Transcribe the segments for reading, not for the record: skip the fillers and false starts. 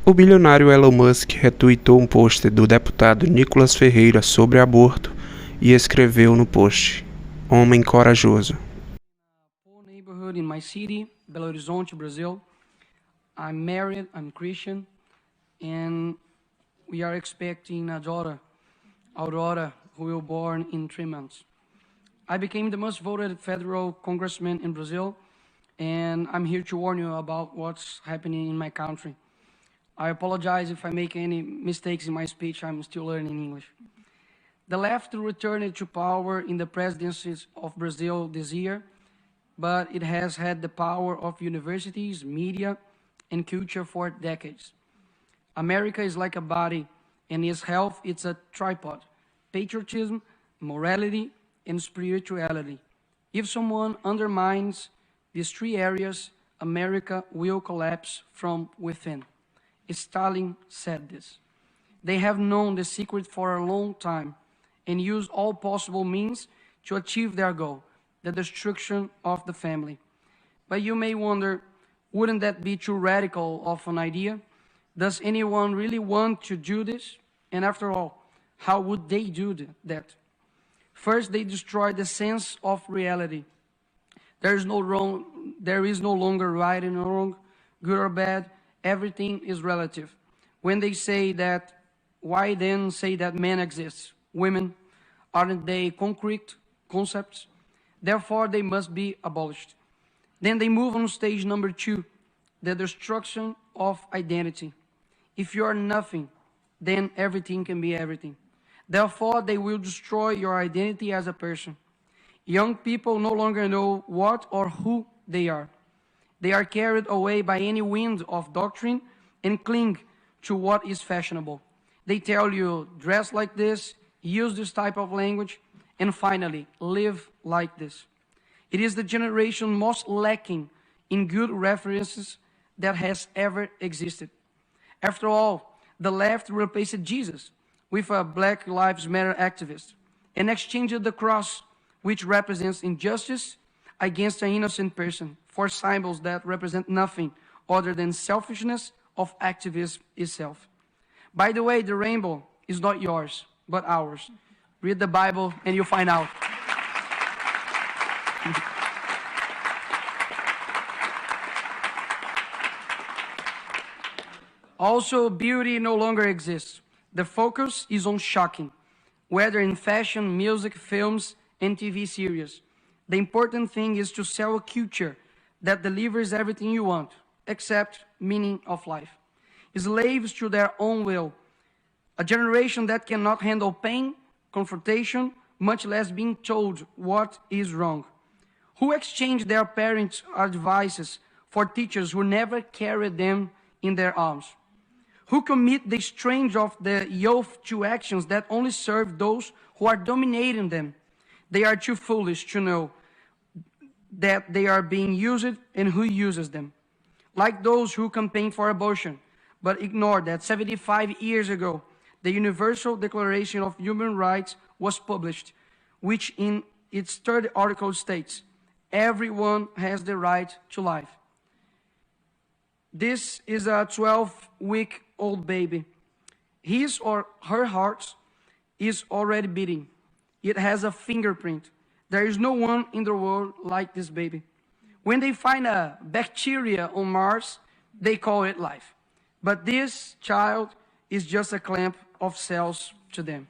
O bilionário Elon Muske retweetou um post do deputado Nikolas Ferreira sobre aborto e escreveu no post: Homem Corajoso. Poor neighborhood in my city, Belo Horizonte, Brazil. I'm married, I'm Christian, and we are expecting a daughter, Aurora, who will be born in 3 months. I became the most voted federal congressman in Brazil, and I'm here to warn you about what's happening in my country. I apologize if I make any mistakes in my speech. I'm still learning English. The left returned to power in the presidencies of Brazil this year, but it has had the power of universities, media, and culture for decades. America is like a body, and its health is a tripod: patriotism, morality, and spirituality. If someone undermines these 3 areas, America will collapse from within. Stalin said this. They have known the secret for a long time and use all possible means to achieve their goal, the destruction of the family. But you may wonder, wouldn't that be too radical of an idea? Does anyone really want to do this? And after all, how would they do that? First, they destroy the sense of reality. There is no longer right and wrong, good or bad. Everything is relative. When they say that, why then say that men exist? Women, aren't they concrete concepts? Therefore, they must be abolished. Then they move on stage number 2, the destruction of identity. If you are nothing, then everything can be everything. Therefore, they will destroy your identity as a person. Young people no longer know what or who they are. They are carried away by any wind of doctrine and cling to what is fashionable. They tell you, dress like this, use this type of language, and finally, live like this. It is the generation most lacking in good references that has ever existed. After all, the left replaced Jesus with a Black Lives Matter activist and exchanged the cross, which represents injustice, against an innocent person for symbols that represent nothing other than selfishness of activism itself. By the way, the rainbow is not yours, but ours. Read the Bible and you'll find out. Also, beauty no longer exists. The focus is on shocking, whether in fashion, music, films, and TV series. The important thing is to sell a culture that delivers everything you want, except meaning of life. Slaves to their own will. A generation that cannot handle pain, confrontation, much less being told what is wrong. Who exchange their parents' advices for teachers who never carried them in their arms? Who commit the strange of the youth to actions that only serve those who are dominating them? They are too foolish to know that they are being used and who uses them. Like those who campaign for abortion, but ignore that 75 years ago, the Universal Declaration of Human Rights was published, which in its 3rd article states, everyone has the right to life. This is a 12-week-old baby. His or her heart is already beating. It has a fingerprint. There is no one in the world like this baby. When they find a bacteria on Mars, they call it life. But this child is just a clump of cells to them.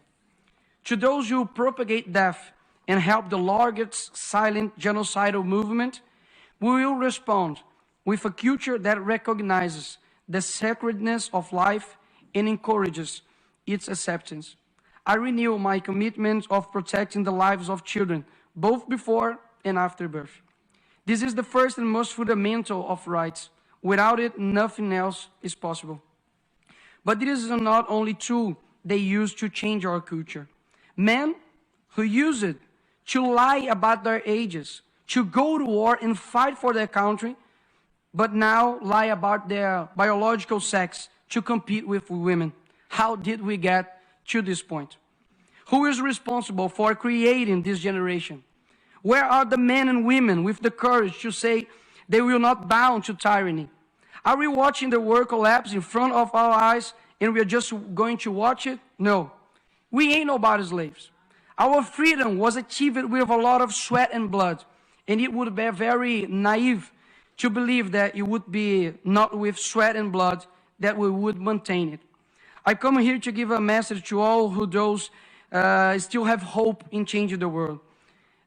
To those who propagate death and help the largest silent genocidal movement, we will respond with a culture that recognizes the sacredness of life and encourages its acceptance. I renew my commitment of protecting the lives of children, both before and after birth. This is the first and most fundamental of rights. Without it, nothing else is possible. But this is not only tool they use to change our culture. Men who use it to lie about their ages, to go to war and fight for their country, but now lie about their biological sex to compete with women. How did we get to this point? Who is responsible for creating this generation? Where are the men and women with the courage to say they will not bow to tyranny? Are we watching the world collapse in front of our eyes and we are just going to watch it? No. We ain't nobody's slaves. Our freedom was achieved with a lot of sweat and blood, and it would be very naive to believe that it would be not with sweat and blood that we would maintain it. I come here to give a message to all who still have hope in changing the world.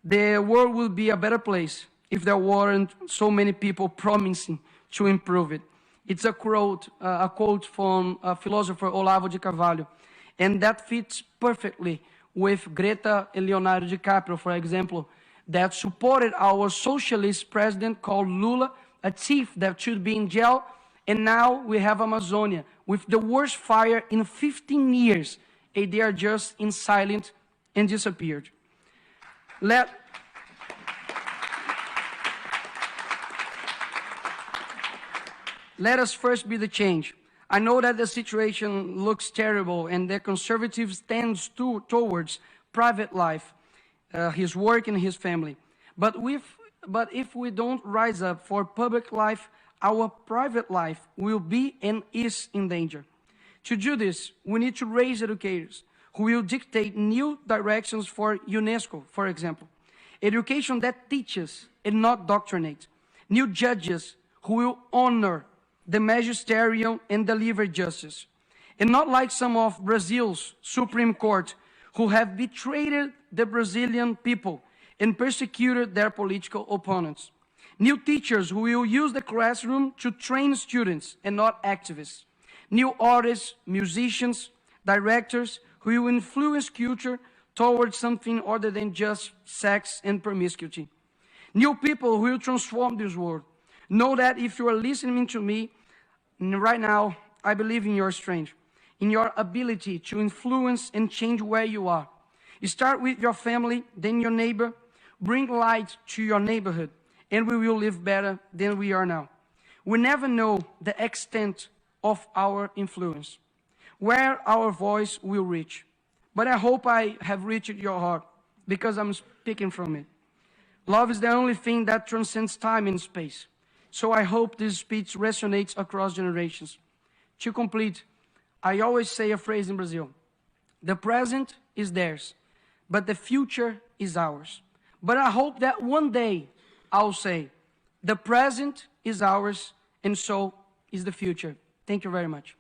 The world will be a better place if there weren't so many people promising to improve it. It's a quote from philosopher Olavo de Carvalho, and that fits perfectly with Greta and Leonardo DiCaprio, for example, that supported our socialist president called Lula, a thief that should be in jail, and now we have Amazonia with the worst fire in 15 years, and they are just in silence and disappeared. Let us first be the change. I know that the situation looks terrible and the conservatives tend towards private life, his work and his family. But if we don't rise up for public life, our private life will be and is in danger. To do this, we need to raise educators who will dictate new directions for UNESCO, for example. Education that teaches and not doctrinates. New judges who will honor the magisterium and deliver justice. And not like some of Brazil's Supreme Court who have betrayed the Brazilian people and persecuted their political opponents. New teachers who will use the classroom to train students and not activists. New artists, musicians, directors who will influence culture towards something other than just sex and promiscuity. New people who will transform this world. Know that if you are listening to me right now, I believe in your strength, in your ability to influence and change where you are. You start with your family, then your neighbor. Bring light to your neighborhood, and we will live better than we are now. We never know the extent of our influence, where our voice will reach. But I hope I have reached your heart, because I'm speaking from it. Love is the only thing that transcends time and space. So I hope this speech resonates across generations. To complete, I always say a phrase in Brazil. The present is theirs, but the future is ours. But I hope that one day I'll say, the present is ours, and so is the future. Thank you very much.